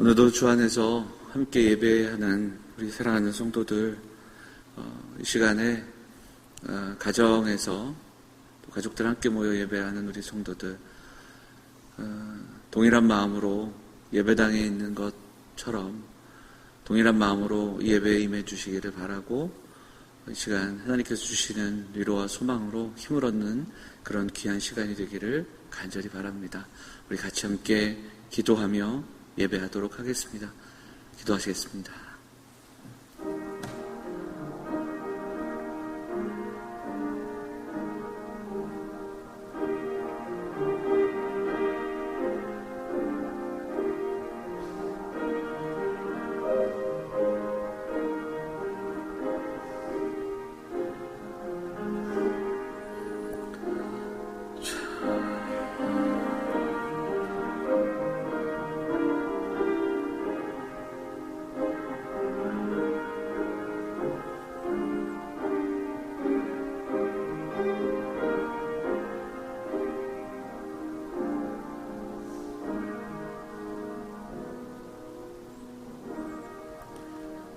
오늘도 주 안에서 함께 예배하는 우리 사랑하는 성도들, 이 시간에 가정에서 또 가족들 함께 모여 예배하는 우리 성도들, 동일한 마음으로 예배당에 있는 것처럼 동일한 마음으로 이 예배에 임해 주시기를 바라고, 이 시간 하나님께서 주시는 위로와 소망으로 힘을 얻는 그런 귀한 시간이 되기를 간절히 바랍니다. 우리 같이 함께 기도하며 예배하도록 하겠습니다. 기도하시겠습니다.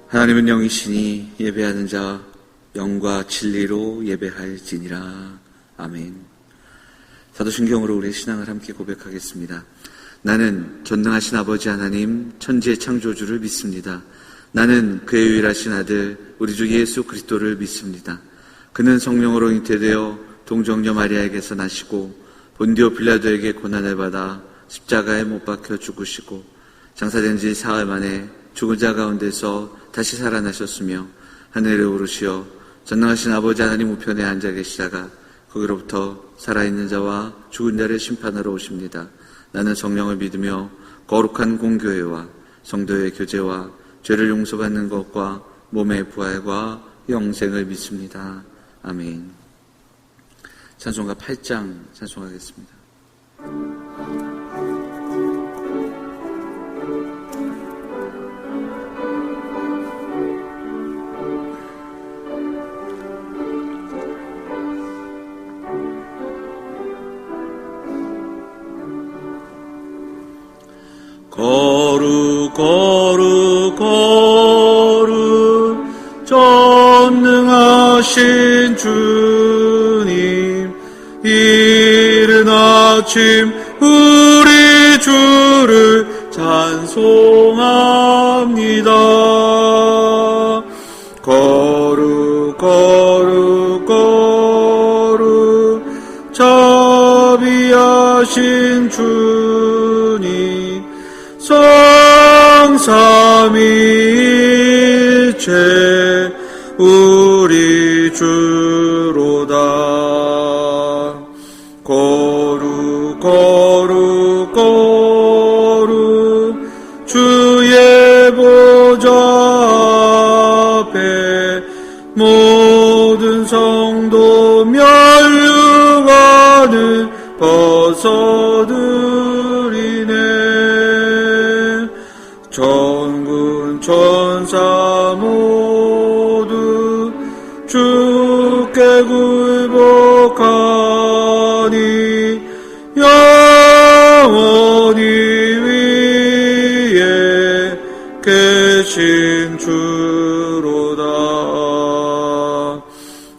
하나님은 영이시니 예배하는 자 영과 진리로 예배할지니라. 아멘. 사도신경으로 우리의 신앙을 함께 고백하겠습니다. 나는 전능하신 아버지 하나님 천지의 창조주를 믿습니다. 나는 그의 유일하신 아들 우리 주 예수 그리스도를 믿습니다. 그는 성령으로 잉태되어 동정녀 마리아에게서 나시고 본디오 빌라도에게 고난을 받아 십자가에 못 박혀 죽으시고 장사된 지 사흘 만에 죽은 자 가운데서 다시 살아나셨으며 하늘에 오르시어 전능하신 아버지 하나님 우편에 앉아 계시다가 거기로부터 살아있는 자와 죽은 자를 심판하러 오십니다. 나는 성령을 믿으며 거룩한 공교회와 성도의 교제와 죄를 용서받는 것과 몸의 부활과 영생을 믿습니다. 아멘. 찬송가 8장 찬송하겠습니다. 거룩 거룩 거룩 전능하신 주님, 이른 아침 우리 주를 찬송합니다. 거룩 거룩 거룩 자비하신 주님, 성삼위일체 우리 주로다. 거룩 거룩 거룩 주의 보좌 앞에 모든 성도 면류관을 벗어드리네. 천군 천사 모두 주께 굴복하니 영원히 위에 계신 주로다.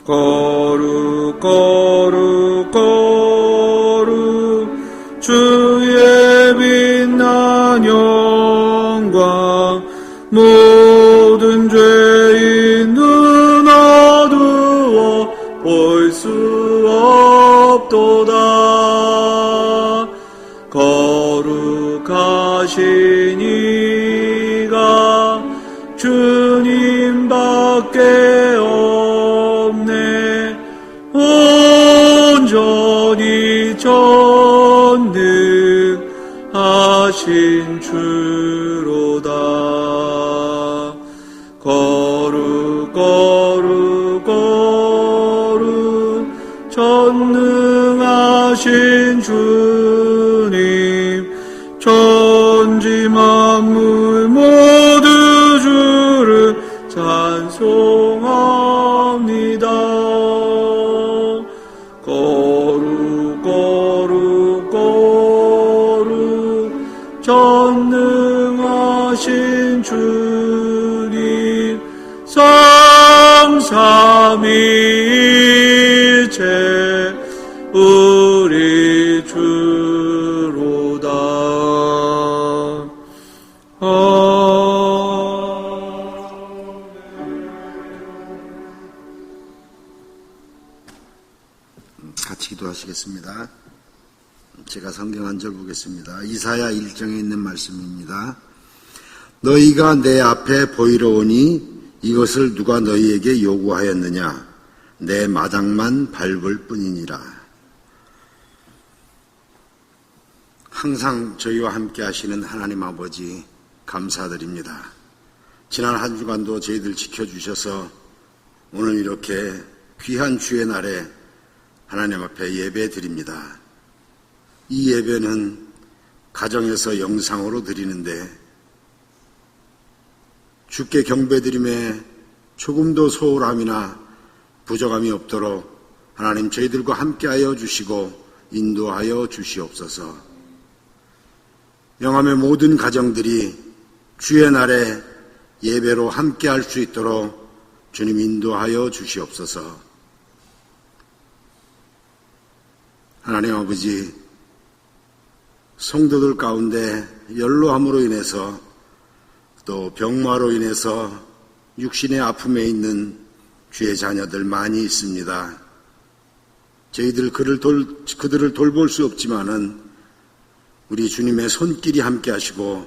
거룩 거룩 거룩 주의 빛난 영광, 모든 죄인 눈 어두워 볼 수 없도다. 거룩하신 이가 주님밖에 없네. 온전히 전능하신 주로다. 거룩 거룩 거룩 전능하신 주님, 천지 만물 모두 주를 찬송합니다. 거룩 거룩 거룩 전능하신 하신 주님 성삼위일체 우리 주로다. 같이 기도하시겠습니다. 제가 성경 한 절 보겠습니다. 이사야 1장에 있는 말씀입니다. 너희가 내 앞에 보이러 오니 이것을 누가 너희에게 요구하였느냐? 내 마당만 밟을 뿐이니라. 항상 저희와 함께 하시는 하나님 아버지 감사드립니다. 지난 한 주간도 저희들 지켜주셔서 오늘 이렇게 귀한 주의 날에 하나님 앞에 예배 드립니다. 이 예배는 가정에서 영상으로 드리는데 주께 경배드림에 조금도 소홀함이나 부족함이 없도록 하나님 저희들과 함께하여 주시고 인도하여 주시옵소서. 영암의 모든 가정들이 주의 날에 예배로 함께할 수 있도록 주님 인도하여 주시옵소서. 하나님 아버지, 성도들 가운데 연로함으로 인해서 또 병마로 인해서 육신의 아픔에 있는 주의 자녀들 많이 있습니다. 저희들 그들을 돌볼 수 없지만은 우리 주님의 손길이 함께 하시고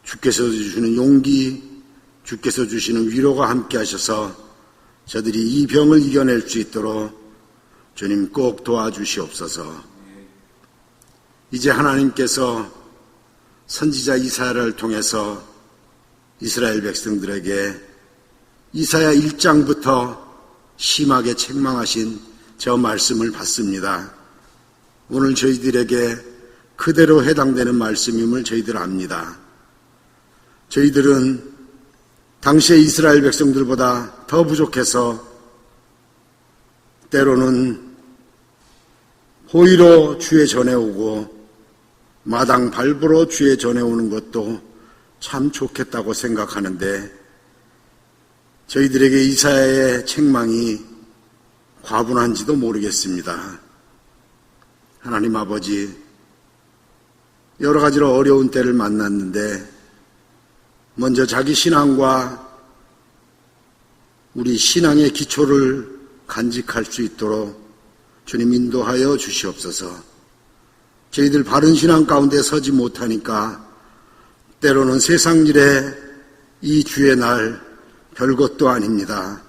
주께서 주시는 용기, 주께서 주시는 위로가 함께 하셔서 저들이 이 병을 이겨낼 수 있도록 주님 꼭 도와주시옵소서. 이제 하나님께서 선지자 이사야를 통해서 이스라엘 백성들에게 이사야 1장부터 심하게 책망하신 저 말씀을 받습니다. 오늘 저희들에게 그대로 해당되는 말씀임을 저희들 압니다. 저희들은 당시의 이스라엘 백성들보다 더 부족해서 때로는 호의로 주에 전해오고 마당 밟으러 주에 전해오는 것도 참 좋겠다고 생각하는데 저희들에게 이사야의 책망이 과분한지도 모르겠습니다. 하나님 아버지, 여러 가지로 어려운 때를 만났는데 먼저 자기 신앙과 우리 신앙의 기초를 간직할 수 있도록 주님 인도하여 주시옵소서. 저희들 바른 신앙 가운데 서지 못하니까 때로는 세상 일에 이 주의 날 별것도 아닙니다.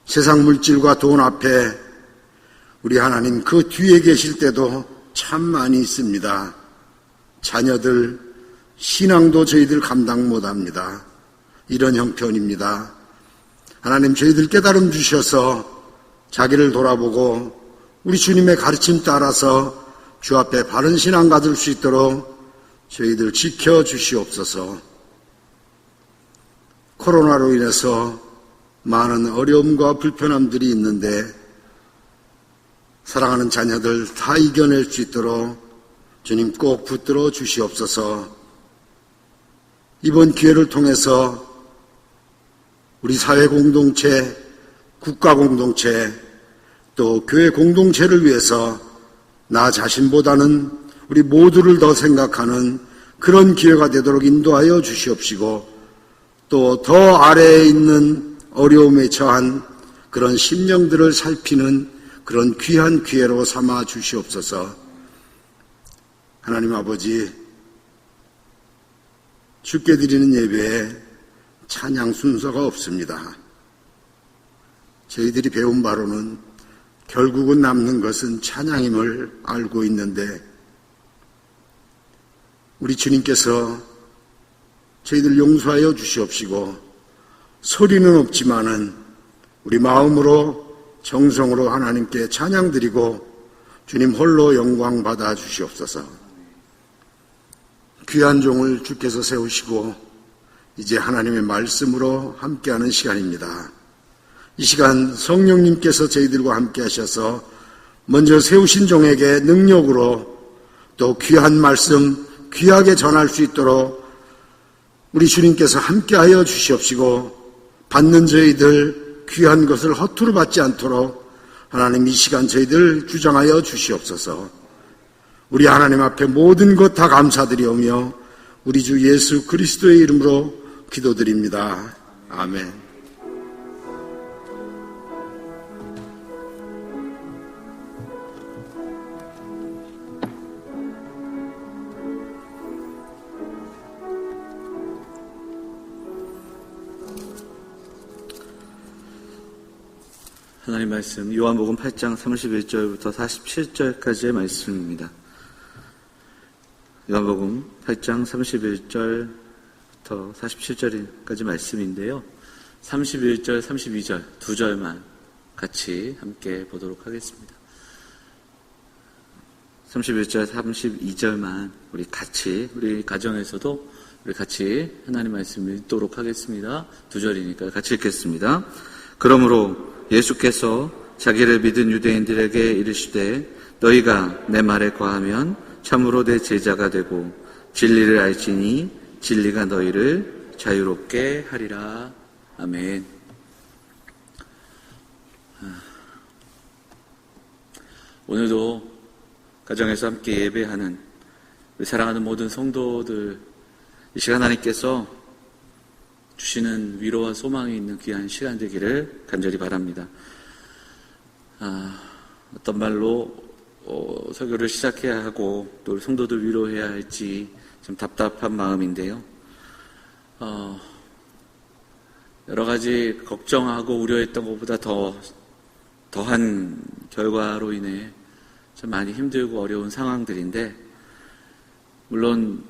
세상 물질과 돈 앞에 우리 하나님 그 뒤에 계실 때도 참 많이 있습니다. 자녀들, 신앙도 저희들 감당 못합니다. 이런 형편입니다. 하나님 저희들 깨달음 주셔서 자기를 돌아보고 우리 주님의 가르침 따라서 주 앞에 바른 신앙 가질 수 있도록 저희들 지켜주시옵소서. 코로나로 인해서 많은 어려움과 불편함들이 있는데 사랑하는 자녀들 다 이겨낼 수 있도록 주님 꼭 붙들어 주시옵소서. 이번 기회를 통해서 우리 사회 공동체, 국가 공동체, 또 교회 공동체를 위해서 나 자신보다는 우리 모두를 더 생각하는 그런 기회가 되도록 인도하여 주시옵시고 또 더 아래에 있는 어려움에 처한 그런 심령들을 살피는 그런 귀한 기회로 삼아 주시옵소서. 하나님 아버지, 주께 드리는 예배에 찬양 순서가 없습니다. 저희들이 배운 바로는 결국은 남는 것은 찬양임을 알고 있는데 우리 주님께서 저희들 용서하여 주시옵시고 소리는 없지만은 우리 마음으로 정성으로 하나님께 찬양 드리고 주님 홀로 영광 받아 주시옵소서. 귀한 종을 주께서 세우시고 이제 하나님의 말씀으로 함께하는 시간입니다. 이 시간 성령님께서 저희들과 함께 하셔서 먼저 세우신 종에게 능력으로 또 귀한 말씀 귀하게 전할 수 있도록 우리 주님께서 함께하여 주시옵시고 받는 저희들 귀한 것을 허투루 받지 않도록 하나님 이 시간 저희들 주장하여 주시옵소서. 우리 하나님 앞에 모든 것 다 감사드리오며 우리 주 예수 그리스도의 이름으로 기도드립니다. 아멘. 하나님 말씀 요한복음 8장 31절부터 47절까지의 말씀입니다. 요한복음 8장 31절부터 47절까지 말씀인데요. 31절, 32절 두 절만 같이 함께 보도록 하겠습니다. 31절, 32절만 우리 가정에서도 우리 같이 하나님 말씀을 읽도록 하겠습니다. 두 절이니까 같이 읽겠습니다. 그러므로 예수께서 자기를 믿은 유대인들에게 이르시되 너희가 내 말에 거하면 참으로 내 제자가 되고 진리를 알지니 진리가 너희를 자유롭게 하리라. 아멘. 오늘도 가정에서 함께 예배하는 우리 사랑하는 모든 성도들, 이 시간 하나님께서 주시는 위로와 소망이 있는 귀한 시간 되기를 간절히 바랍니다. 어떤 말로 설교를 시작해야 하고 또 성도들 위로해야 할지 좀 답답한 마음인데요. 여러 가지 걱정하고 우려했던 것보다 더한 결과로 인해 좀 많이 힘들고 어려운 상황들인데, 물론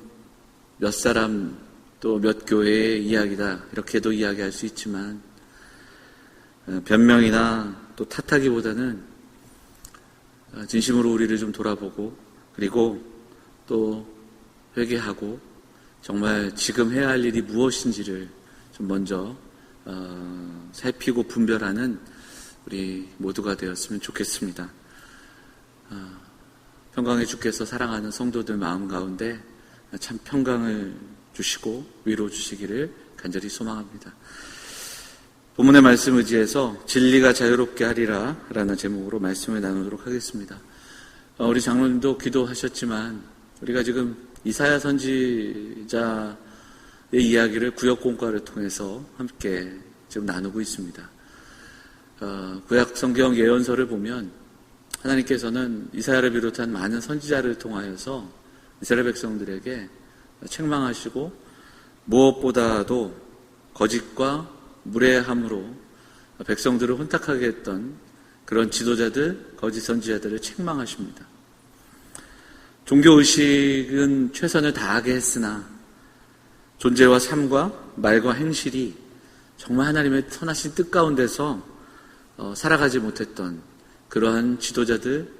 몇 사람 또 몇 교회의 이야기다 이렇게도 이야기할 수 있지만, 변명이나 또 탓하기보다는 진심으로 우리를 좀 돌아보고 그리고 또 회개하고 정말 지금 해야 할 일이 무엇인지를 좀 먼저 살피고 분별하는 우리 모두가 되었으면 좋겠습니다. 평강의 주께서 사랑하는 성도들 마음 가운데 참 평강을 주시고 위로 주시기를 간절히 소망합니다. 본문의 말씀 의지해서 진리가 자유롭게 하리라 라는 제목으로 말씀을 나누도록 하겠습니다. 우리 장로님도 기도하셨지만 우리가 지금 이사야 선지자의 이야기를 구역공과를 통해서 함께 지금 나누고 있습니다. 구약 성경 예언서를 보면 하나님께서는 이사야를 비롯한 많은 선지자를 통하여서 이스라엘 백성들에게 책망하시고 무엇보다도 거짓과 무례함으로 백성들을 혼탁하게 했던 그런 지도자들, 거짓 선지자들을 책망하십니다. 종교의식은 최선을 다하게 했으나 존재와 삶과 말과 행실이 정말 하나님의 선하신 뜻 가운데서 살아가지 못했던 그러한 지도자들,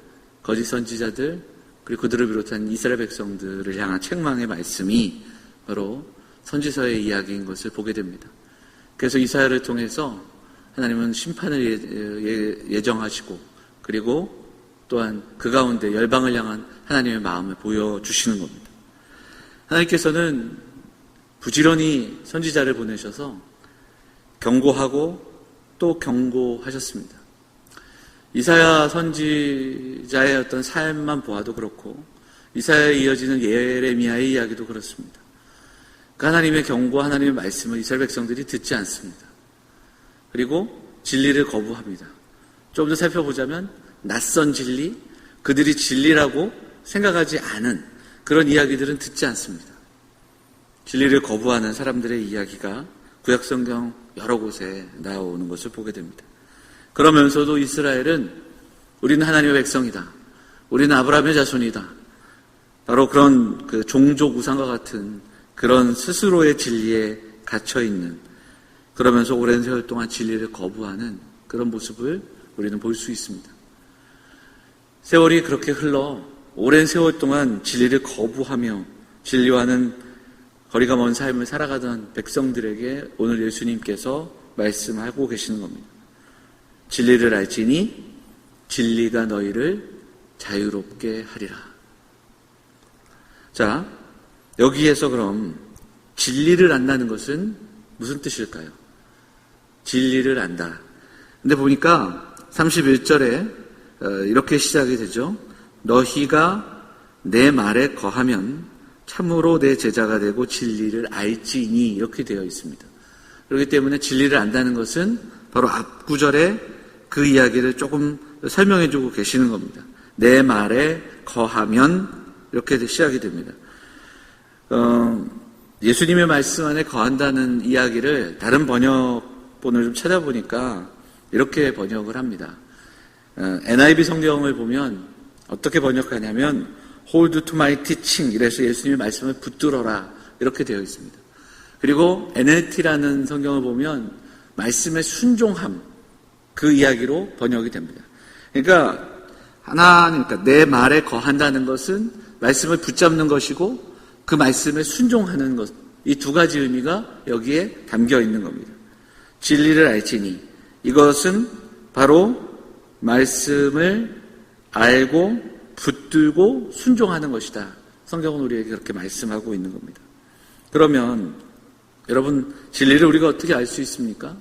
거짓 선지자들, 그리고 그들을 비롯한 이스라엘 백성들을 향한 책망의 말씀이 바로 선지서의 이야기인 것을 보게 됩니다. 그래서 이사야를 통해서 하나님은 심판을 예정하시고 그리고 또한 그 가운데 열방을 향한 하나님의 마음을 보여주시는 겁니다. 하나님께서는 부지런히 선지자를 보내셔서 경고하고 또 경고하셨습니다. 이사야 선지자의 어떤 삶만 보아도 그렇고 이사야에 이어지는 예레미야의 이야기도 그렇습니다. 그 하나님의 경고와 하나님의 말씀을 이스라엘 백성들이 듣지 않습니다. 그리고 진리를 거부합니다. 좀 더 살펴보자면 낯선 진리, 그들이 진리라고 생각하지 않은 그런 이야기들은 듣지 않습니다. 진리를 거부하는 사람들의 이야기가 구약성경 여러 곳에 나오는 것을 보게 됩니다. 그러면서도 이스라엘은 우리는 하나님의 백성이다. 우리는 아브라함의 자손이다. 바로 그런 그 종족 우상과 같은 그런 스스로의 진리에 갇혀있는, 그러면서 오랜 세월 동안 진리를 거부하는 그런 모습을 우리는 볼 수 있습니다. 세월이 그렇게 흘러 오랜 세월 동안 진리를 거부하며 진리와는 거리가 먼 삶을 살아가던 백성들에게 오늘 예수님께서 말씀하고 계시는 겁니다. 진리를 알지니 진리가 너희를 자유롭게 하리라. 자, 여기에서 그럼 진리를 안다는 것은 무슨 뜻일까요? 진리를 안다. 근데 보니까 31절에 이렇게 시작이 되죠. 너희가 내 말에 거하면 참으로 내 제자가 되고 진리를 알지니, 이렇게 되어 있습니다. 그렇기 때문에 진리를 안다는 것은 바로 앞 구절에 그 이야기를 조금 설명해 주고 계시는 겁니다. 내 말에 거하면, 이렇게 시작이 됩니다. 예수님의 말씀 안에 거한다는 이야기를 다른 번역본을 좀 찾아보니까 이렇게 번역을 합니다. NIV 성경을 보면 어떻게 번역하냐면 Hold to my teaching, 이래서 예수님의 말씀을 붙들어라, 이렇게 되어 있습니다. 그리고 NLT라는 성경을 보면 말씀의 순종함, 그 이야기로 번역이 됩니다. 그러니까 그러니까 내 말에 거한다는 것은 말씀을 붙잡는 것이고 그 말씀에 순종하는 것, 이 두 가지 의미가 여기에 담겨 있는 겁니다. 진리를 알지니, 이것은 바로 말씀을 알고 붙들고 순종하는 것이다. 성경은 우리에게 그렇게 말씀하고 있는 겁니다. 그러면 여러분, 진리를 우리가 어떻게 알 수 있습니까?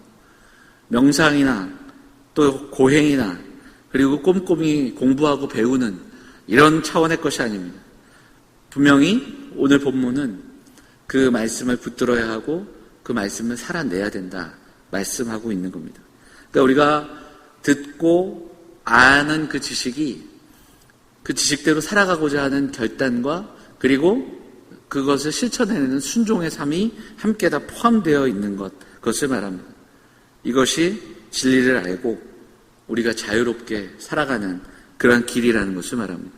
명상이나 또 고행이나 그리고 꼼꼼히 공부하고 배우는 이런 차원의 것이 아닙니다. 분명히 오늘 본문은 그 말씀을 붙들어야 하고 그 말씀을 살아내야 된다 말씀하고 있는 겁니다. 그러니까 우리가 듣고 아는 그 지식이 그 지식대로 살아가고자 하는 결단과 그리고 그것을 실천해내는 순종의 삶이 함께 다 포함되어 있는 그것을 말합니다. 이것이 진리를 알고 우리가 자유롭게 살아가는 그러한 길이라는 것을 말합니다.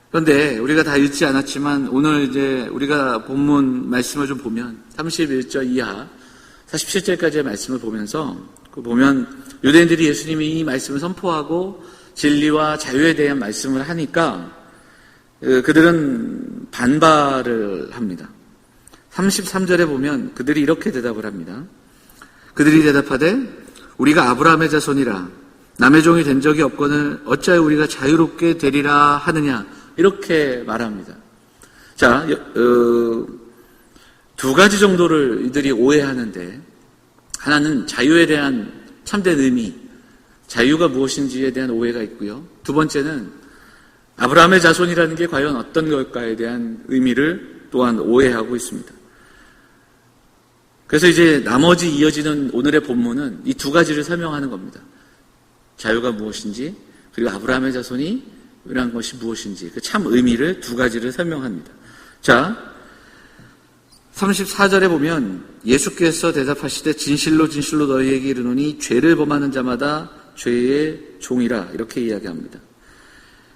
그런데 우리가 다 읽지 않았지만 오늘 이제 우리가 본문 말씀을 좀 보면 31절 이하 47절까지의 말씀을 보면서 보면 유대인들이 예수님이 이 말씀을 선포하고 진리와 자유에 대한 말씀을 하니까 그들은 반발을 합니다. 33절에 보면 그들이 이렇게 대답을 합니다. 그들이 대답하되 우리가 아브라함의 자손이라 남의 종이 된 적이 없거늘 어찌하여 우리가 자유롭게 되리라 하느냐, 이렇게 말합니다. 자, 두 가지 정도를 이들이 오해하는데, 하나는 자유에 대한 참된 의미, 자유가 무엇인지에 대한 오해가 있고요. 두 번째는 아브라함의 자손이라는 게 과연 어떤 걸까에 대한 의미를 또한 오해하고 있습니다. 그래서 이제 나머지 이어지는 오늘의 본문은 이 두 가지를 설명하는 겁니다. 자유가 무엇인지, 그리고 아브라함의 자손이라는 것이 무엇인지, 그 참 의미를 두 가지를 설명합니다. 자, 34절에 보면 예수께서 대답하시되 진실로 진실로 너희에게 이르노니 죄를 범하는 자마다 죄의 종이라, 이렇게 이야기합니다.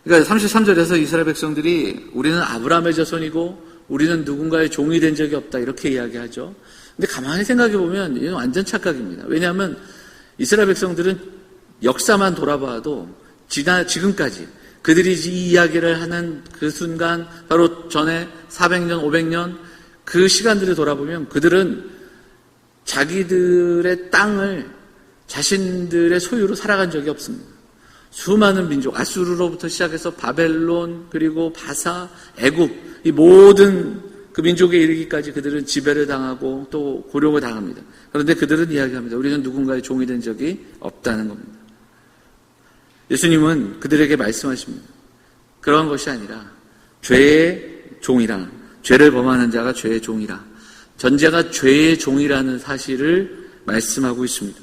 그러니까 33절에서 이스라엘 백성들이 우리는 아브라함의 자손이고 우리는 누군가의 종이 된 적이 없다, 이렇게 이야기하죠. 근데 가만히 생각해 보면 이건 완전 착각입니다. 왜냐하면 이스라엘 백성들은 역사만 돌아봐도 지금까지 그들이 이 이야기를 하는 그 순간, 바로 전에 400년, 500년 그 시간들을 돌아보면 그들은 자기들의 땅을 자신들의 소유로 살아간 적이 없습니다. 수많은 민족, 아수르로부터 시작해서 바벨론, 그리고 바사, 애굽, 이 모든 그 민족에 이르기까지 그들은 지배를 당하고 또 고령을 당합니다. 그런데 그들은 이야기합니다. 우리는 누군가의 종이 된 적이 없다는 겁니다. 예수님은 그들에게 말씀하십니다. 그런 것이 아니라 죄의 종이라, 죄를 범하는 자가 죄의 종이라, 전제가 죄의 종이라는 사실을 말씀하고 있습니다.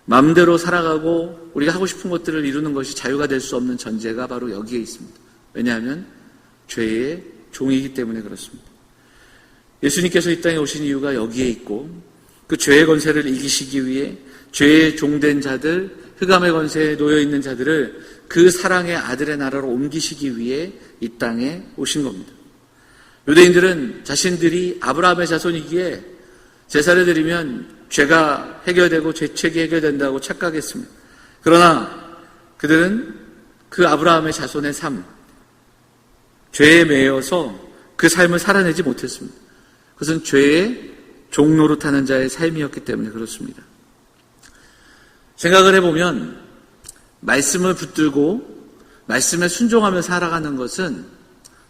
마음대로 살아가고 우리가 하고 싶은 것들을 이루는 것이 자유가 될 수 없는 전제가 바로 여기에 있습니다. 왜냐하면 죄의 종이기 때문에 그렇습니다. 예수님께서 이 땅에 오신 이유가 여기에 있고, 그 죄의 권세를 이기시기 위해 죄의 종된 자들, 흑암의 권세에 놓여있는 자들을 그 사랑의 아들의 나라로 옮기시기 위해 이 땅에 오신 겁니다. 유대인들은 자신들이 아브라함의 자손이기에 제사를 드리면 죄가 해결되고 죄책이 해결된다고 착각했습니다. 그러나 그들은 그 아브라함의 자손의 삶, 죄에 매여서 그 삶을 살아내지 못했습니다. 그것은 죄의 종노릇하는 자의 삶이었기 때문에 그렇습니다. 생각을 해보면 말씀을 붙들고 말씀에 순종하며 살아가는 것은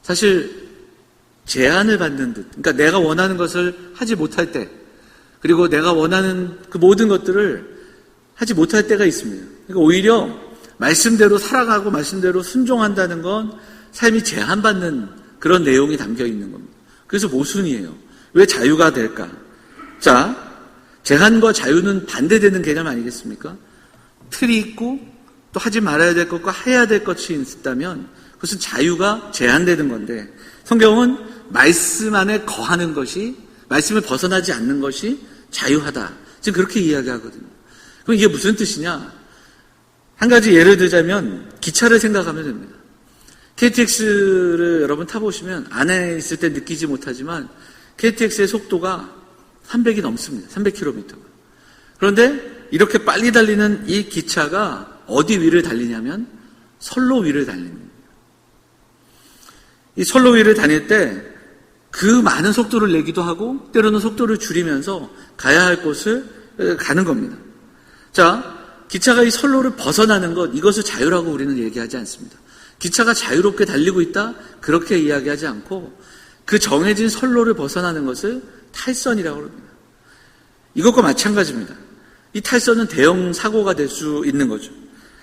사실 제한을 받는 듯. 그러니까 내가 원하는 것을 하지 못할 때, 그리고 내가 원하는 그 모든 것들을 하지 못할 때가 있습니다. 그러니까 오히려 말씀대로 살아가고 말씀대로 순종한다는 건 삶이 제한받는 그런 내용이 담겨 있는 겁니다. 그래서 모순이에요. 왜 자유가 될까? 자, 제한과 자유는 반대되는 개념 아니겠습니까? 틀이 있고 또 하지 말아야 될 것과 해야 될 것이 있다면 그것은 자유가 제한되는 건데, 성경은 말씀 안에 거하는 것이, 말씀을 벗어나지 않는 것이 자유하다. 지금 그렇게 이야기하거든요. 그럼 이게 무슨 뜻이냐? 한 가지 예를 들자면 기차를 생각하면 됩니다. KTX를 여러분 타보시면 안에 있을 때 느끼지 못하지만 KTX의 속도가 300이 넘습니다. 300km. 그런데 이렇게 빨리 달리는 이 기차가 어디 위를 달리냐면 선로 위를 달립니다. 이 선로 위를 다닐 때 그 많은 속도를 내기도 하고 때로는 속도를 줄이면서 가야 할 곳을 가는 겁니다. 자, 기차가 이 선로를 벗어나는 것, 이것을 자유라고 우리는 얘기하지 않습니다. 기차가 자유롭게 달리고 있다? 그렇게 이야기하지 않고 그 정해진 선로를 벗어나는 것을 탈선이라고 합니다. 이것과 마찬가지입니다. 이 탈선은 대형 사고가 될 수 있는 거죠.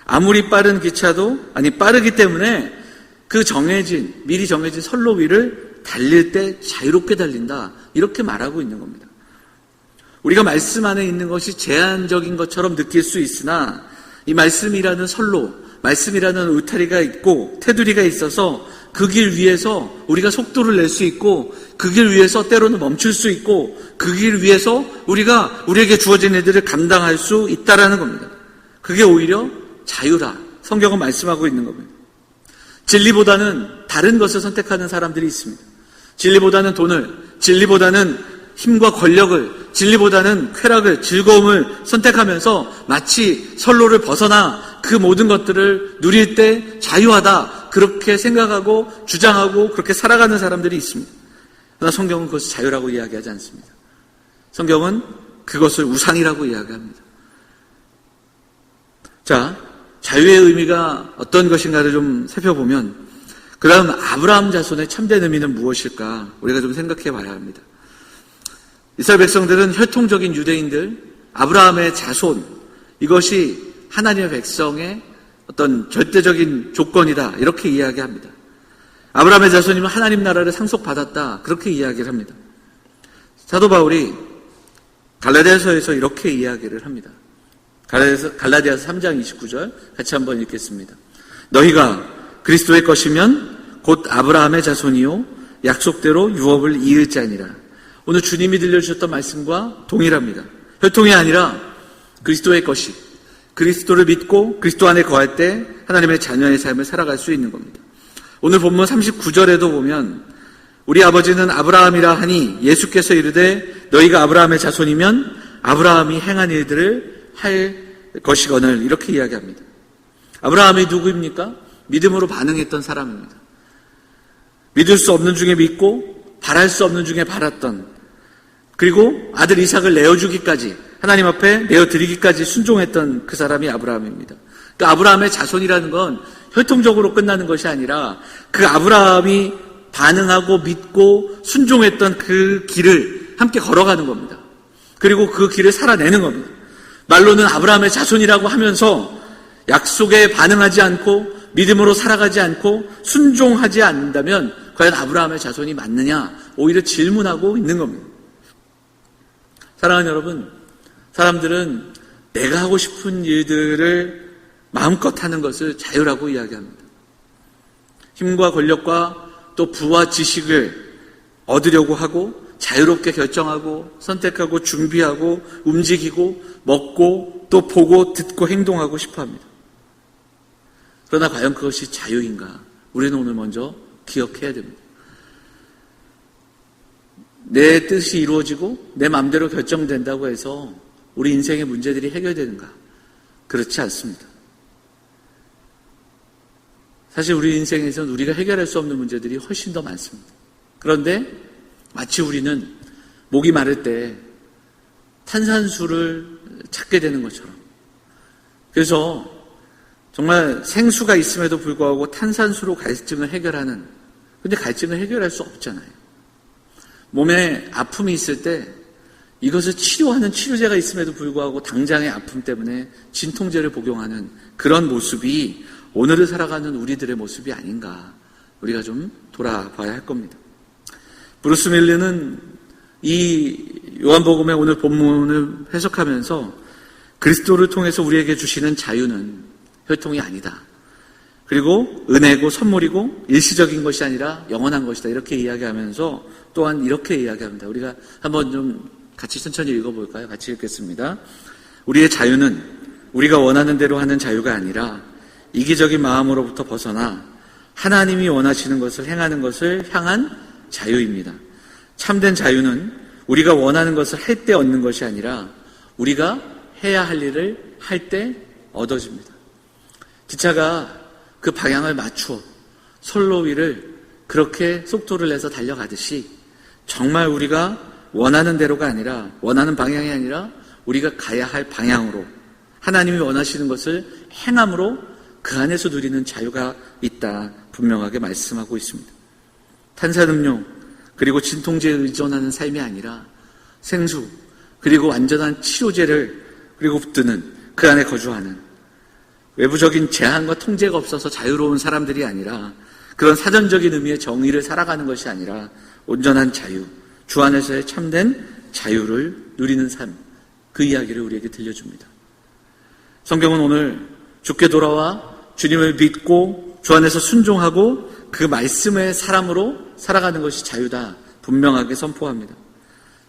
아무리 빠른 기차도, 빠르기 때문에 그 미리 정해진 선로 위를 달릴 때 자유롭게 달린다. 이렇게 말하고 있는 겁니다. 우리가 말씀 안에 있는 것이 제한적인 것처럼 느낄 수 있으나 이 말씀이라는 선로, 말씀이라는 울타리가 있고 테두리가 있어서 그 길 위에서 우리가 속도를 낼 수 있고 그 길 위에서 때로는 멈출 수 있고 그 길 위에서 우리에게 주어진 일들을 감당할 수 있다라는 겁니다. 그게 오히려 자유라. 성경은 말씀하고 있는 겁니다. 진리보다는 다른 것을 선택하는 사람들이 있습니다. 진리보다는 돈을, 진리보다는 힘과 권력을, 진리보다는 쾌락을, 즐거움을 선택하면서 마치 선로를 벗어나 그 모든 것들을 누릴 때 자유하다, 그렇게 생각하고 주장하고 그렇게 살아가는 사람들이 있습니다. 그러나 성경은 그것을 자유라고 이야기하지 않습니다. 성경은 그것을 우상이라고 이야기합니다. 자, 자유의 의미가 어떤 것인가를 좀 살펴보면 그 다음 아브라함 자손의 참된 의미는 무엇일까 우리가 좀 생각해 봐야 합니다. 이스라엘 백성들은 혈통적인 유대인들, 아브라함의 자손, 이것이 하나님의 백성의 어떤 절대적인 조건이다 이렇게 이야기합니다. 아브라함의 자손이면 하나님 나라를 상속받았다 그렇게 이야기를 합니다. 사도 바울이 갈라디아서에서 이렇게 이야기를 합니다. 갈라디아서 3장 29절 같이 한번 읽겠습니다. 너희가 그리스도의 것이면 곧 아브라함의 자손이요 약속대로 유업을 이을 자니라. 오늘 주님이 들려주셨던 말씀과 동일합니다. 혈통이 아니라 그리스도의 것이, 그리스도를 믿고 그리스도 안에 거할 때 하나님의 자녀의 삶을 살아갈 수 있는 겁니다. 오늘 본문 39절에도 보면 우리 아버지는 아브라함이라 하니 예수께서 이르되 너희가 아브라함의 자손이면 아브라함이 행한 일들을 할 것이거늘 이렇게 이야기합니다. 아브라함이 누구입니까? 믿음으로 반응했던 사람입니다. 믿을 수 없는 중에 믿고 바랄 수 없는 중에 바랐던, 그리고 아들 이삭을 내어주기까지 하나님 앞에 내어드리기까지 순종했던 그 사람이 아브라함입니다. 그 아브라함의 자손이라는 건 혈통적으로 끝나는 것이 아니라 그 아브라함이 반응하고 믿고 순종했던 그 길을 함께 걸어가는 겁니다. 그리고 그 길을 살아내는 겁니다. 말로는 아브라함의 자손이라고 하면서 약속에 반응하지 않고 믿음으로 살아가지 않고 순종하지 않는다면 과연 아브라함의 자손이 맞느냐? 오히려 질문하고 있는 겁니다. 사랑하는 여러분, 사람들은 내가 하고 싶은 일들을 마음껏 하는 것을 자유라고 이야기합니다. 힘과 권력과 또 부와 지식을 얻으려고 하고 자유롭게 결정하고 선택하고 준비하고 움직이고 먹고 또 보고 듣고 행동하고 싶어합니다. 그러나 과연 그것이 자유인가? 우리는 오늘 먼저 기억해야 됩니다. 내 뜻이 이루어지고 내 마음대로 결정된다고 해서 우리 인생의 문제들이 해결되는가? 그렇지 않습니다. 사실 우리 인생에서는 우리가 해결할 수 없는 문제들이 훨씬 더 많습니다. 그런데 마치 우리는 목이 마를 때 탄산수를 찾게 되는 것처럼, 그래서 정말 생수가 있음에도 불구하고 탄산수로 갈증을 해결하는, 근데 갈증을 해결할 수 없잖아요. 몸에 아픔이 있을 때 이것을 치료하는 치료제가 있음에도 불구하고 당장의 아픔 때문에 진통제를 복용하는 그런 모습이 오늘을 살아가는 우리들의 모습이 아닌가, 우리가 좀 돌아봐야 할 겁니다. 브루스 밀리는 이 요한복음의 오늘 본문을 해석하면서 그리스도를 통해서 우리에게 주시는 자유는 혈통이 아니다. 그리고 은혜고 선물이고 일시적인 것이 아니라 영원한 것이다. 이렇게 이야기하면서 또한 이렇게 이야기합니다. 우리가 한번 좀 같이 천천히 읽어볼까요? 같이 읽겠습니다. 우리의 자유는 우리가 원하는 대로 하는 자유가 아니라 이기적인 마음으로부터 벗어나 하나님이 원하시는 것을 행하는 것을 향한 자유입니다. 참된 자유는 우리가 원하는 것을 할 때 얻는 것이 아니라 우리가 해야 할 일을 할 때 얻어집니다. 기차가 그 방향을 맞추어 선로 위를 그렇게 속도를 내서 달려가듯이 정말 우리가 원하는 대로가 아니라, 원하는 방향이 아니라 우리가 가야 할 방향으로 하나님이 원하시는 것을 행함으로 그 안에서 누리는 자유가 있다, 분명하게 말씀하고 있습니다. 탄산음료 그리고 진통제에 의존하는 삶이 아니라 생수 그리고 완전한 치료제를 그리고 붙드는 그 안에 거주하는, 외부적인 제한과 통제가 없어서 자유로운 사람들이 아니라 그런 사전적인 의미의 정의를 살아가는 것이 아니라 온전한 자유, 주 안에서의 참된 자유를 누리는 삶, 그 이야기를 우리에게 들려줍니다. 성경은 오늘 주께 돌아와 주님을 믿고 주 안에서 순종하고 그 말씀의 사람으로 살아가는 것이 자유다, 분명하게 선포합니다.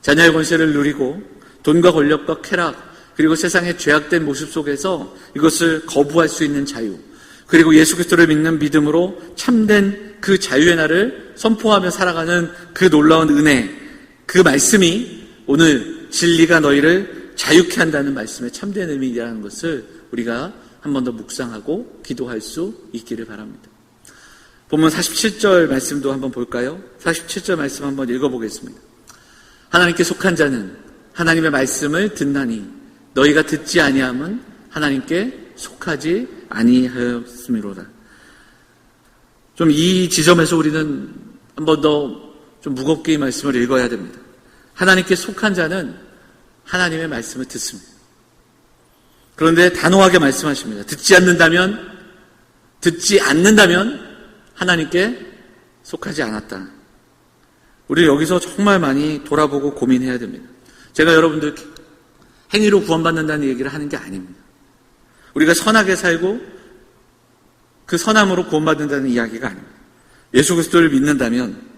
자녀의 권세를 누리고 돈과 권력과 쾌락 그리고 세상의 죄악된 모습 속에서 이것을 거부할 수 있는 자유, 그리고 예수 그리스도를 믿는 믿음으로 참된 그 자유의 날을 선포하며 살아가는 그 놀라운 은혜, 그 말씀이 오늘 진리가 너희를 자유케 한다는 말씀의 참된 의미라는 것을 우리가 한 번 더 묵상하고 기도할 수 있기를 바랍니다. 본문 47절 말씀도 한번 볼까요? 47절 말씀 한번 읽어보겠습니다. 하나님께 속한 자는 하나님의 말씀을 듣나니 너희가 듣지 아니함은 하나님께 속하지 아니하였음이로다. 좀 이 지점에서 우리는 한 번 더 좀 무겁게 이 말씀을 읽어야 됩니다. 하나님께 속한 자는 하나님의 말씀을 듣습니다. 그런데 단호하게 말씀하십니다. 듣지 않는다면 하나님께 속하지 않았다. 우리 여기서 정말 많이 돌아보고 고민해야 됩니다. 제가 여러분들 행위로 구원받는다는 얘기를 하는 게 아닙니다. 우리가 선하게 살고 그 선함으로 구원받는다는 이야기가 아닙니다. 예수 그리스도를 믿는다면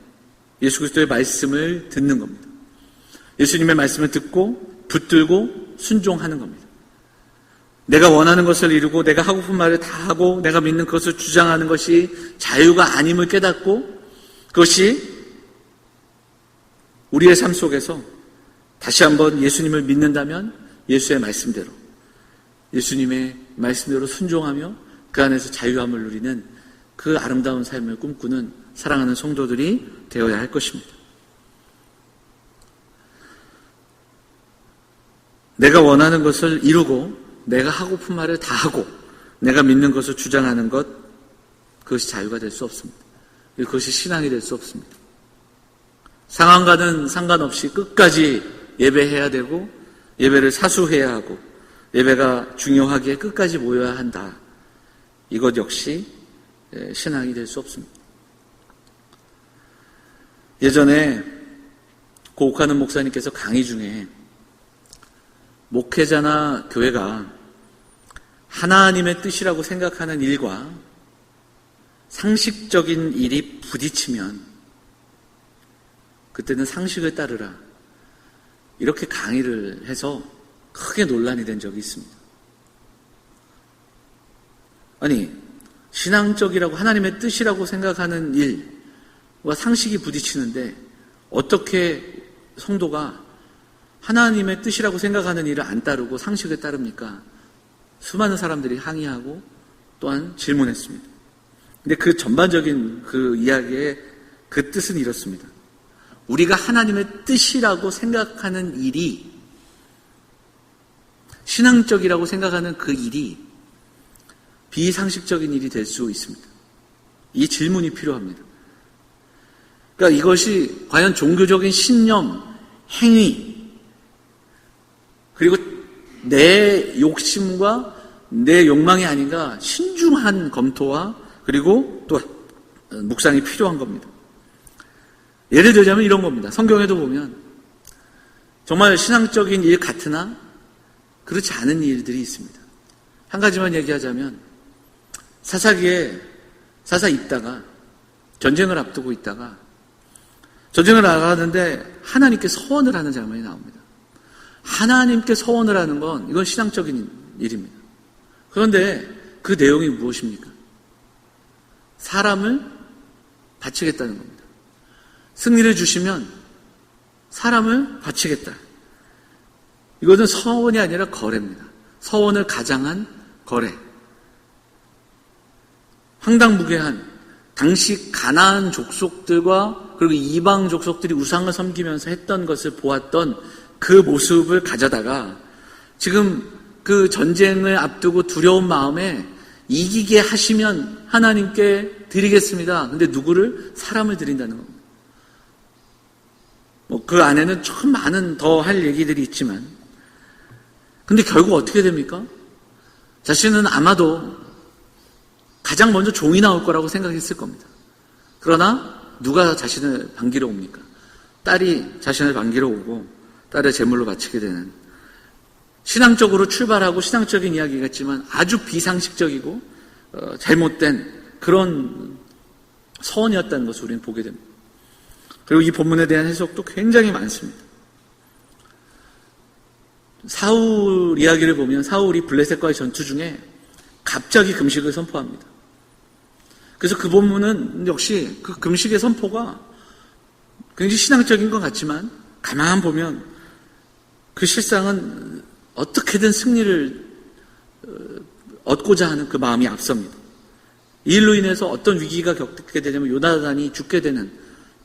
예수 그리스도의 말씀을 듣는 겁니다. 예수님의 말씀을 듣고 붙들고 순종하는 겁니다. 내가 원하는 것을 이루고 내가 하고픈 말을 다 하고 내가 믿는 것을 주장하는 것이 자유가 아님을 깨닫고 그것이 우리의 삶 속에서 다시 한번 예수님을 믿는다면 예수의 말씀대로, 예수님의 말씀대로 순종하며 그 안에서 자유함을 누리는 그 아름다운 삶을 꿈꾸는 사랑하는 성도들이 되어야 할 것입니다. 내가 원하는 것을 이루고 내가 하고픈 말을 다 하고 내가 믿는 것을 주장하는 것, 그것이 자유가 될 수 없습니다. 그것이 신앙이 될 수 없습니다. 상황과는 상관없이 끝까지 예배해야 되고 예배를 사수해야 하고 예배가 중요하기에 끝까지 모여야 한다. 이것 역시 신앙이 될 수 없습니다. 예전에 고옥하는 목사님께서 강의 중에 목회자나 교회가 하나님의 뜻이라고 생각하는 일과 상식적인 일이 부딪히면 그때는 상식을 따르라, 이렇게 강의를 해서 크게 논란이 된 적이 있습니다. 아니, 신앙적이라고 하나님의 뜻이라고 생각하는 일과 상식이 부딪히는데 어떻게 성도가 하나님의 뜻이라고 생각하는 일을 안 따르고 상식을 따릅니까? 수많은 사람들이 항의하고 또한 질문했습니다. 근데 그 전반적인 그 이야기의 그 뜻은 이렇습니다. 우리가 하나님의 뜻이라고 생각하는 일이, 신앙적이라고 생각하는 그 일이 비상식적인 일이 될 수 있습니다. 이 질문이 필요합니다. 그러니까 이것이 과연 종교적인 신념, 행위, 그리고 내 욕심과 내 욕망이 아닌가 신중한 검토와 그리고 또 묵상이 필요한 겁니다. 예를 들자면 이런 겁니다. 성경에도 보면 정말 신앙적인 일 같으나 그렇지 않은 일들이 있습니다. 한 가지만 얘기하자면 사사기에 사사 있다가 전쟁을 앞두고 있다가 전쟁을 나가는데 하나님께 서원을 하는 장면이 나옵니다. 하나님께 서원을 하는 건 이건 신앙적인 일입니다. 그런데 그 내용이 무엇입니까? 사람을 바치겠다는 겁니다. 승리를 주시면 사람을 바치겠다. 이것은 서원이 아니라 거래입니다. 서원을 가장한 거래. 황당무계한 당시 가나안 족속들과 그리고 이방 족속들이 우상을 섬기면서 했던 것을 보았던 그 모습을 가져다가 지금 그 전쟁을 앞두고 두려운 마음에 이기게 하시면 하나님께 드리겠습니다. 근데 누구를? 사람을 드린다는 겁니다. 그 안에는 참 많은 더 할 얘기들이 있지만 근데 결국 어떻게 됩니까? 자신은 아마도 가장 먼저 종이 나올 거라고 생각했을 겁니다. 그러나 누가 자신을 반기러 옵니까? 딸이 자신을 반기러 오고 딸을 제물로 바치게 되는 신앙적으로 출발하고 신앙적인 이야기겠지만 아주 비상식적이고 잘못된 그런 서원이었다는 것을 우리는 보게 됩니다. 그리고 이 본문에 대한 해석도 굉장히 많습니다. 사울 이야기를 보면 사울이 블레셋과의 전투 중에 갑자기 금식을 선포합니다. 그래서 그 본문은 역시 그 금식의 선포가 굉장히 신앙적인 것 같지만 가만 보면 그 실상은 어떻게든 승리를 얻고자 하는 그 마음이 앞섭니다. 이 일로 인해서 어떤 위기가 겪게 되냐면 요나단이 죽게 되는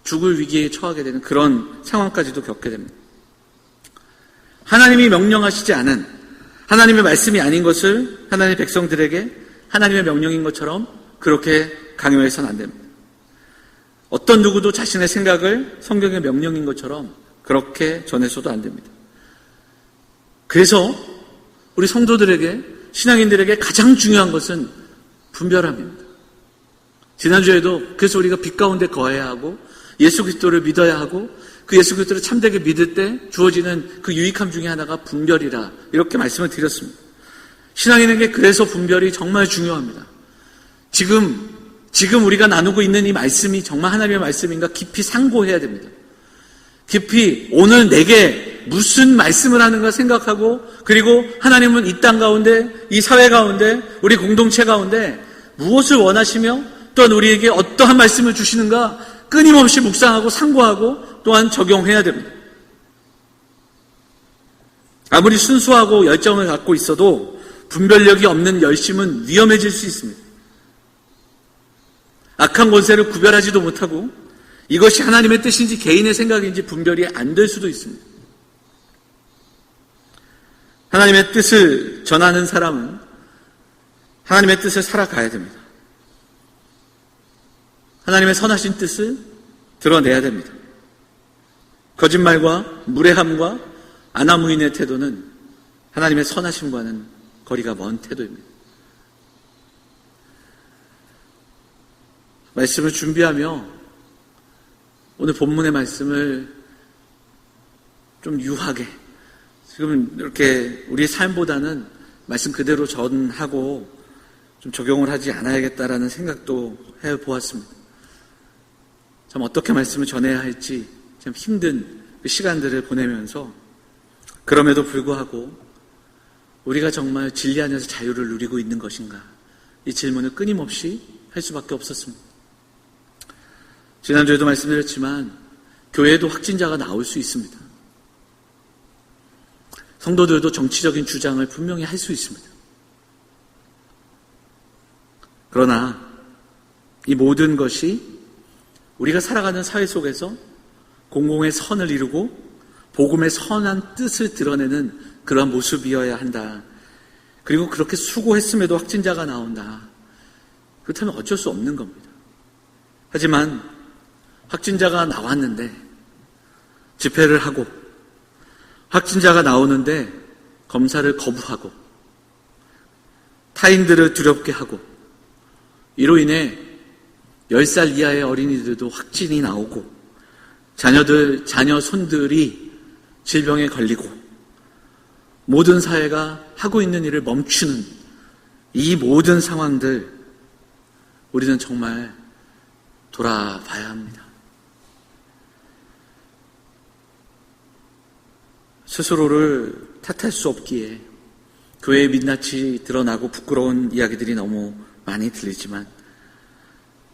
죽을 위기에 처하게 되는 그런 상황까지도 겪게 됩니다. 하나님이 명령하시지 않은 하나님의 말씀이 아닌 것을 하나님의 백성들에게 하나님의 명령인 것처럼 그렇게 강요해서는 안 됩니다. 어떤 누구도 자신의 생각을 성경의 명령인 것처럼 그렇게 전해서도 안 됩니다. 그래서 우리 성도들에게 신앙인들에게 가장 중요한 것은 분별함입니다. 지난주에도 그래서 우리가 빛 가운데 거해야 하고 예수 그리스도를 믿어야 하고 그 예수 그리스도를 참되게 믿을 때 주어지는 그 유익함 중에 하나가 분별이라 이렇게 말씀을 드렸습니다. 신앙인에게 그래서 분별이 정말 중요합니다. 지금 우리가 나누고 있는 이 말씀이 정말 하나님의 말씀인가 깊이 상고해야 됩니다. 깊이 오늘 내게 무슨 말씀을 하는가 생각하고 그리고 하나님은 이 땅 가운데 이 사회 가운데 우리 공동체 가운데 무엇을 원하시며 또한 우리에게 어떠한 말씀을 주시는가 끊임없이 묵상하고 상고하고 또한 적용해야 됩니다. 아무리 순수하고 열정을 갖고 있어도 분별력이 없는 열심은 위험해질 수 있습니다. 악한 권세를 구별하지도 못하고 이것이 하나님의 뜻인지 개인의 생각인지 분별이 안 될 수도 있습니다. 하나님의 뜻을 전하는 사람은 하나님의 뜻을 살아가야 됩니다. 하나님의 선하신 뜻을 드러내야 됩니다. 거짓말과 무례함과 아나무인의 태도는 하나님의 선하심과는 거리가 먼 태도입니다. 말씀을 준비하며 오늘 본문의 말씀을 좀 유하게 지금 이렇게 우리의 삶보다는 말씀 그대로 전하고 좀 적용을 하지 않아야겠다라는 생각도 해보았습니다. 참 어떻게 말씀을 전해야 할지 참 힘든 그 시간들을 보내면서 그럼에도 불구하고 우리가 정말 진리 안에서 자유를 누리고 있는 것인가 이 질문을 끊임없이 할 수밖에 없었습니다. 지난주에도 말씀드렸지만 교회에도 확진자가 나올 수 있습니다. 성도들도 정치적인 주장을 분명히 할 수 있습니다. 그러나 이 모든 것이 우리가 살아가는 사회 속에서 공공의 선을 이루고 복음의 선한 뜻을 드러내는 그러한 모습이어야 한다. 그리고 그렇게 수고했음에도 확진자가 나온다. 그렇다면 어쩔 수 없는 겁니다. 하지만 확진자가 나왔는데 집회를 하고, 확진자가 나오는데 검사를 거부하고, 타인들을 두렵게 하고, 이로 인해 10살 이하의 어린이들도 확진이 나오고, 자녀 손들이 질병에 걸리고, 모든 사회가 하고 있는 일을 멈추는 이 모든 상황들, 우리는 정말 돌아봐야 합니다. 스스로를 탓할 수 없기에 교회의 민낯이 드러나고 부끄러운 이야기들이 너무 많이 들리지만,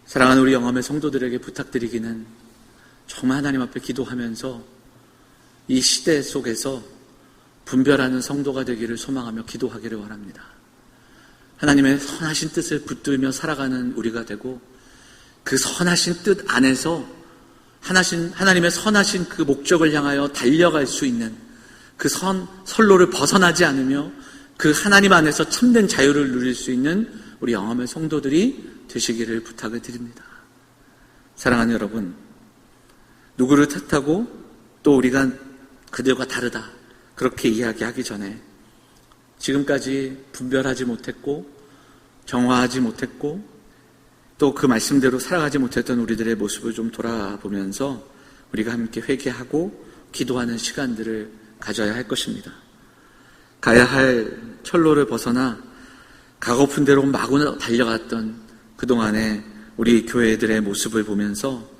사랑하는 우리 영암의 성도들에게 부탁드리기는 정말 하나님 앞에 기도하면서 이 시대 속에서 분별하는 성도가 되기를 소망하며 기도하기를 원합니다. 하나님의 선하신 뜻을 붙들며 살아가는 우리가 되고, 그 선하신 뜻 안에서 하나님의 선하신 그 목적을 향하여 달려갈 수 있는 그 선로를 벗어나지 않으며 그 하나님 안에서 참된 자유를 누릴 수 있는 우리 영암의 성도들이 되시기를 부탁을 드립니다. 사랑하는 여러분, 누구를 탓하고 또 우리가 그들과 다르다 그렇게 이야기하기 전에 지금까지 분별하지 못했고 정화하지 못했고 또 그 말씀대로 살아가지 못했던 우리들의 모습을 좀 돌아보면서 우리가 함께 회개하고 기도하는 시간들을 가져야 할 것입니다. 가야 할 철로를 벗어나 가고픈 대로 마구 달려갔던 그동안의 우리 교회들의 모습을 보면서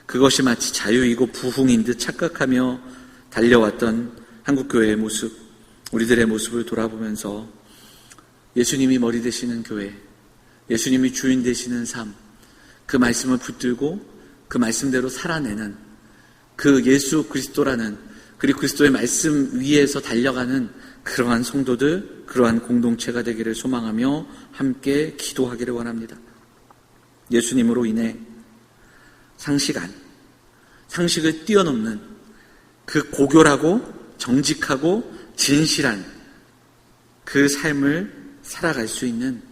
그것이 마치 자유이고 부흥인 듯 착각하며 달려왔던 한국교회의 모습, 우리들의 모습을 돌아보면서 예수님이 머리 되시는 교회, 예수님이 주인 되시는 삶, 그 말씀을 붙들고 그 말씀대로 살아내는 그 예수 그리스도라는, 그리고 그리스도의 말씀 위에서 달려가는 그러한 성도들, 그러한 공동체가 되기를 소망하며 함께 기도하기를 원합니다. 예수님으로 인해 상식을 뛰어넘는 그 고결하고 정직하고 진실한 그 삶을 살아갈 수 있는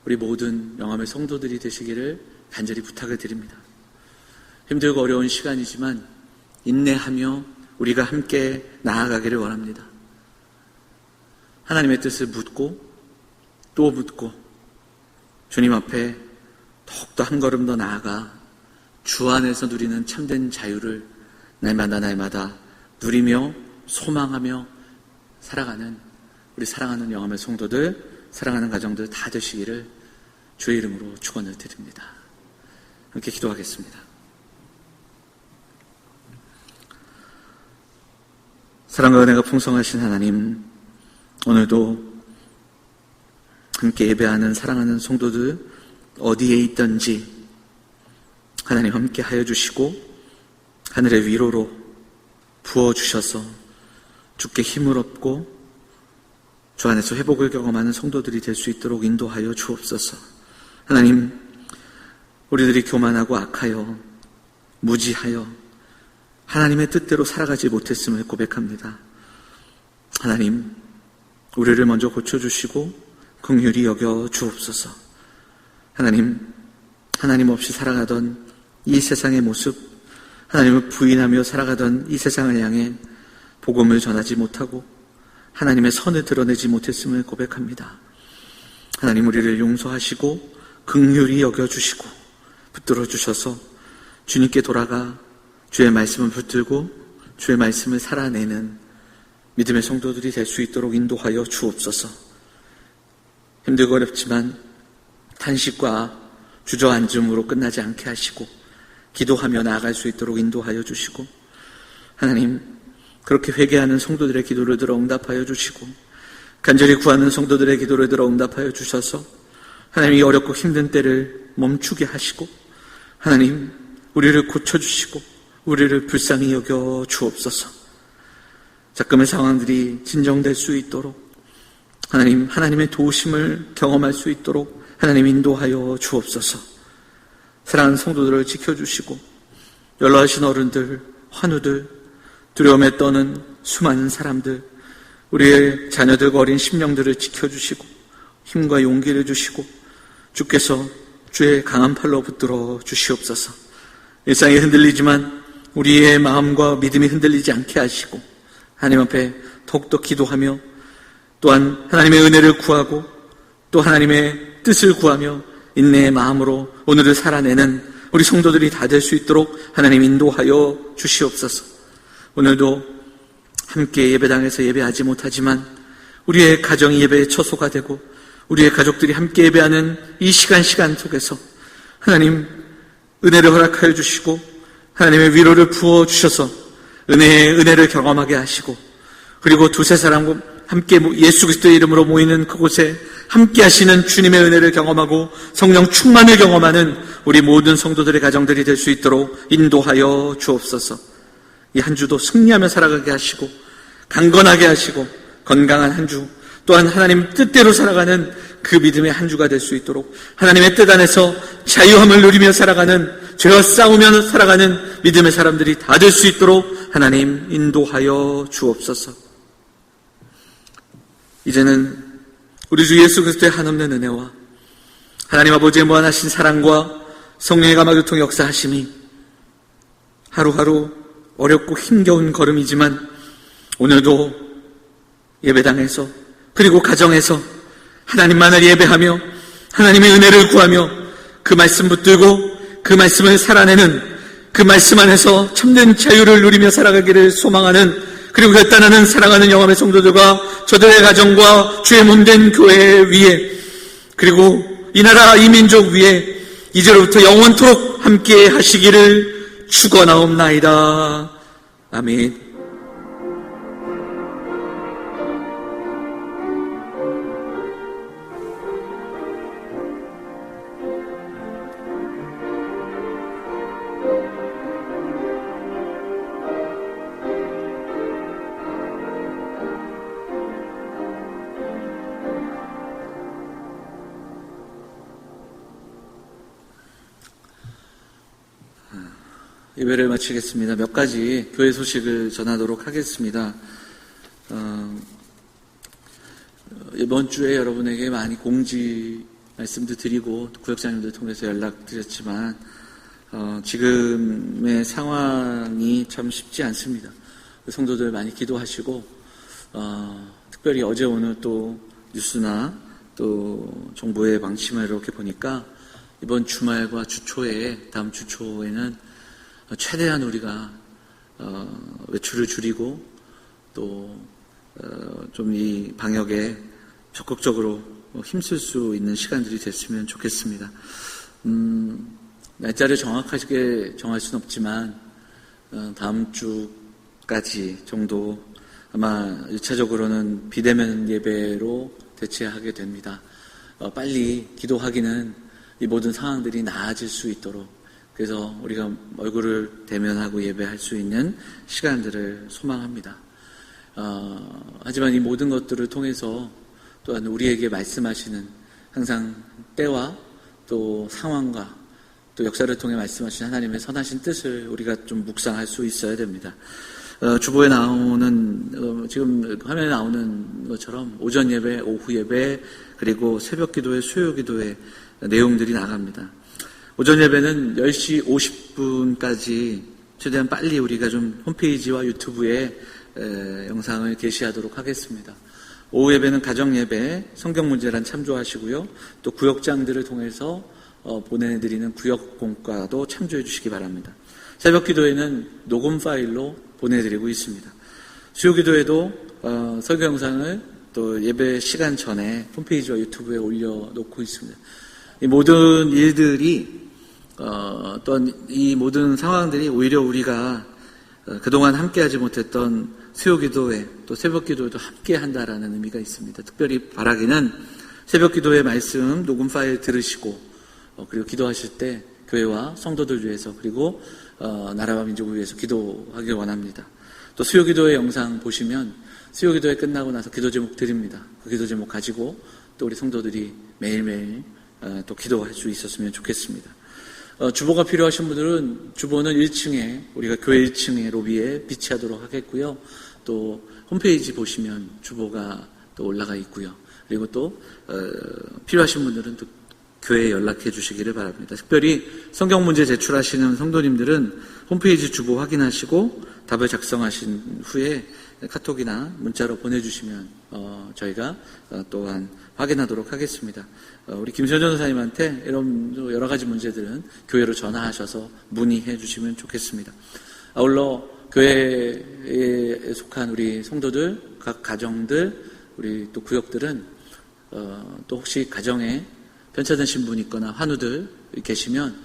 우리 모든 영암의 성도들이 되시기를 간절히 부탁을 드립니다. 힘들고 어려운 시간이지만 인내하며 우리가 함께 나아가기를 원합니다. 하나님의 뜻을 묻고 또 묻고 주님 앞에 더욱더 한 걸음 더 나아가 주 안에서 누리는 참된 자유를 날마다 누리며 소망하며 살아가는 우리 사랑하는 영암의 성도들, 사랑하는 가정들 다 되시기를 주의 이름으로 축원을 드립니다. 함께 기도하겠습니다. 사랑과 은혜가 풍성하신 하나님, 오늘도 함께 예배하는 사랑하는 성도들 어디에 있든지 하나님 함께 하여 주시고 하늘의 위로로 부어주셔서 주께 힘을 얻고 주 안에서 회복을 경험하는 성도들이 될 수 있도록 인도하여 주옵소서. 하나님, 우리들이 교만하고 악하여 무지하여 하나님의 뜻대로 살아가지 못했음을 고백합니다. 하나님, 우리를 먼저 고쳐주시고 긍휼히 여겨 주옵소서. 하나님 없이 살아가던 이 세상의 모습, 하나님을 부인하며 살아가던 이 세상을 향해 복음을 전하지 못하고 하나님의 선을 드러내지 못했음을 고백합니다. 하나님, 우리를 용서하시고 긍휼히 여겨주시고 붙들어 주셔서 주님께 돌아가 주의 말씀을 붙들고 주의 말씀을 살아내는 믿음의 성도들이 될 수 있도록 인도하여 주옵소서. 힘들고 어렵지만 탄식과 주저앉음으로 끝나지 않게 하시고 기도하며 나아갈 수 있도록 인도하여 주시고, 하나님, 그렇게 회개하는 성도들의 기도를 들어 응답하여 주시고 간절히 구하는 성도들의 기도를 들어 응답하여 주셔서 하나님, 이 어렵고 힘든 때를 멈추게 하시고 하나님, 우리를 고쳐주시고 우리를 불쌍히 여겨 주옵소서. 잠깐의 상황들이 진정될 수 있도록 하나님의 도우심을 경험할 수 있도록 하나님 인도하여 주옵소서. 사랑하는 성도들을 지켜주시고 연로하신 어른들, 환우들, 두려움에 떠는 수많은 사람들, 우리의 자녀들과 어린 심령들을 지켜주시고 힘과 용기를 주시고 주께서 주의 강한 팔로 붙들어 주시옵소서. 일상이 흔들리지만 우리의 마음과 믿음이 흔들리지 않게 하시고 하나님 앞에 더욱더 기도하며 또한 하나님의 은혜를 구하고 또 하나님의 뜻을 구하며 인내의 마음으로 오늘을 살아내는 우리 성도들이 다 될 수 있도록 하나님 인도하여 주시옵소서. 오늘도 함께 예배당에서 예배하지 못하지만 우리의 가정이 예배의 처소가 되고 우리의 가족들이 함께 예배하는 이 시간 속에서 하나님 은혜를 허락하여 주시고 하나님의 위로를 부어주셔서 은혜를 경험하게 하시고 그리고 두세 사람과 함께 예수 그리스도의 이름으로 모이는 그곳에 함께 하시는 주님의 은혜를 경험하고 성령 충만을 경험하는 우리 모든 성도들의 가정들이 될 수 있도록 인도하여 주옵소서. 이 한 주도 승리하며 살아가게 하시고 강건하게 하시고 건강한 한 주 또한 하나님 뜻대로 살아가는 그 믿음의 한 주가 될 수 있도록 하나님의 뜻 안에서 자유함을 누리며 살아가는 죄와 싸우며 살아가는 믿음의 사람들이 다 될 수 있도록 하나님 인도하여 주옵소서. 이제는 우리 주 예수 그리스도의 한없는 은혜와 하나님 아버지의 무한하신 사랑과 성령의 감화교통 역사하심이 하루하루 어렵고 힘겨운 걸음이지만 오늘도 예배당에서 그리고 가정에서 하나님만을 예배하며 하나님의 은혜를 구하며 그 말씀 붙들고 그 말씀을 살아내는 그 말씀 안에서 참된 자유를 누리며 살아가기를 소망하는 그리고 결단하는 사랑하는 영암의 성도들과 저들의 가정과 주의 몸된 교회 위에 그리고 이 나라 이 민족 위에 이제로부터 영원토록 함께 하시기를 축원하옵나이다. 아멘. 예배를 마치겠습니다. 몇 가지 교회 소식을 전하도록 하겠습니다. 이번 주에 여러분에게 많이 공지 말씀도 드리고 구역장님들 통해서 연락드렸지만 지금의 상황이 참 쉽지 않습니다. 성도들 많이 기도하시고 특별히 어제 오늘 또 뉴스나 또 정부의 방침을 이렇게 보니까 이번 주말과 주초에 다음 주초에는 최대한 우리가 외출을 줄이고 또 좀 이 방역에 적극적으로 힘쓸 수 있는 시간들이 됐으면 좋겠습니다. 날짜를 정확하게 정할 수는 없지만 다음 주까지 정도 아마 1차적으로는 비대면 예배로 대체하게 됩니다. 빨리 기도하기는 이 모든 상황들이 나아질 수 있도록 그래서 우리가 얼굴을 대면하고 예배할 수 있는 시간들을 소망합니다. 하지만 이 모든 것들을 통해서 또한 우리에게 말씀하시는 항상 때와 또 상황과 또 역사를 통해 말씀하시는 하나님의 선하신 뜻을 우리가 좀 묵상할 수 있어야 됩니다. 주보에 나오는 지금 화면에 나오는 것처럼 오전 예배, 오후 예배 그리고 새벽 기도회, 수요 기도회 내용들이 나갑니다. 오전 예배는 10시 50분까지 최대한 빨리 우리가 좀 홈페이지와 유튜브에 영상을 게시하도록 하겠습니다. 오후 예배는 가정 예배, 성경 문제란 참조하시고요. 또 구역장들을 통해서 보내드리는 구역 공과도 참조해 주시기 바랍니다. 새벽 기도회는 녹음 파일로 보내드리고 있습니다. 수요 기도회도 설교 영상을 또 예배 시간 전에 홈페이지와 유튜브에 올려놓고 있습니다. 이 모든 일들이 또한 이 모든 상황들이 오히려 우리가 그동안 함께하지 못했던 수요기도회 또 새벽기도회도 함께한다라는 의미가 있습니다. 특별히 바라기는 새벽기도회 말씀 녹음 파일 들으시고 그리고 기도하실 때 교회와 성도들 위해서 그리고 나라와 민족을 위해서 기도하길 원합니다. 또 수요기도회 영상 보시면 수요기도회 끝나고 나서 기도 제목 드립니다. 그 기도 제목 가지고 또 우리 성도들이 매일매일 또 기도할 수 있었으면 좋겠습니다. 주보가 필요하신 분들은 주보는 1층에 우리가 교회 1층에 로비에 비치하도록 하겠고요. 또 홈페이지 보시면 주보가 또 올라가 있고요. 그리고 또 필요하신 분들은 또 교회에 연락해 주시기를 바랍니다. 특별히 성경 문제 제출하시는 성도님들은 홈페이지 주보 확인하시고 답을 작성하신 후에 카톡이나 문자로 보내주시면 저희가 또한 확인하도록 하겠습니다. 우리 김선 전도사님한테 이런 여러 가지 문제들은 교회로 전화하셔서 문의해 주시면 좋겠습니다. 아울러 교회에 속한 우리 성도들, 각 가정들, 우리 또 구역들은 또 혹시 가정에 편차된 신분이 있거나 환우들 계시면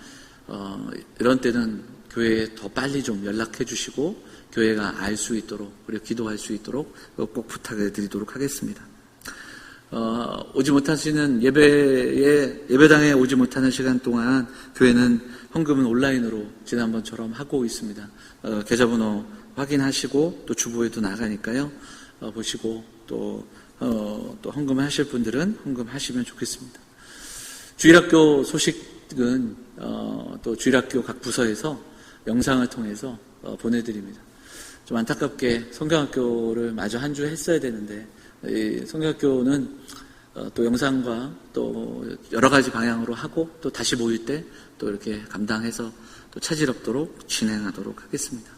이런 때는 교회에 더 빨리 좀 연락해 주시고 교회가 알 수 있도록 그리고 기도할 수 있도록 꼭 부탁해 드리도록 하겠습니다. 오지 못하시는 예배당에 오지 못하는 시간 동안 교회는 헌금은 온라인으로 지난번처럼 하고 있습니다. 계좌번호 확인하시고 또 주보에도 나가니까요. 보시고 또 헌금하실 분들은 헌금하시면 좋겠습니다. 주일학교 소식은 또 주일학교 각 부서에서 영상을 통해서 보내드립니다. 좀 안타깝게 성경학교를 마저 한 주 했어야 되는데 이 성경학교는 또 영상과 또 여러 가지 방향으로 하고 또 다시 모일 때 또 이렇게 감당해서 또 차질 없도록 진행하도록 하겠습니다.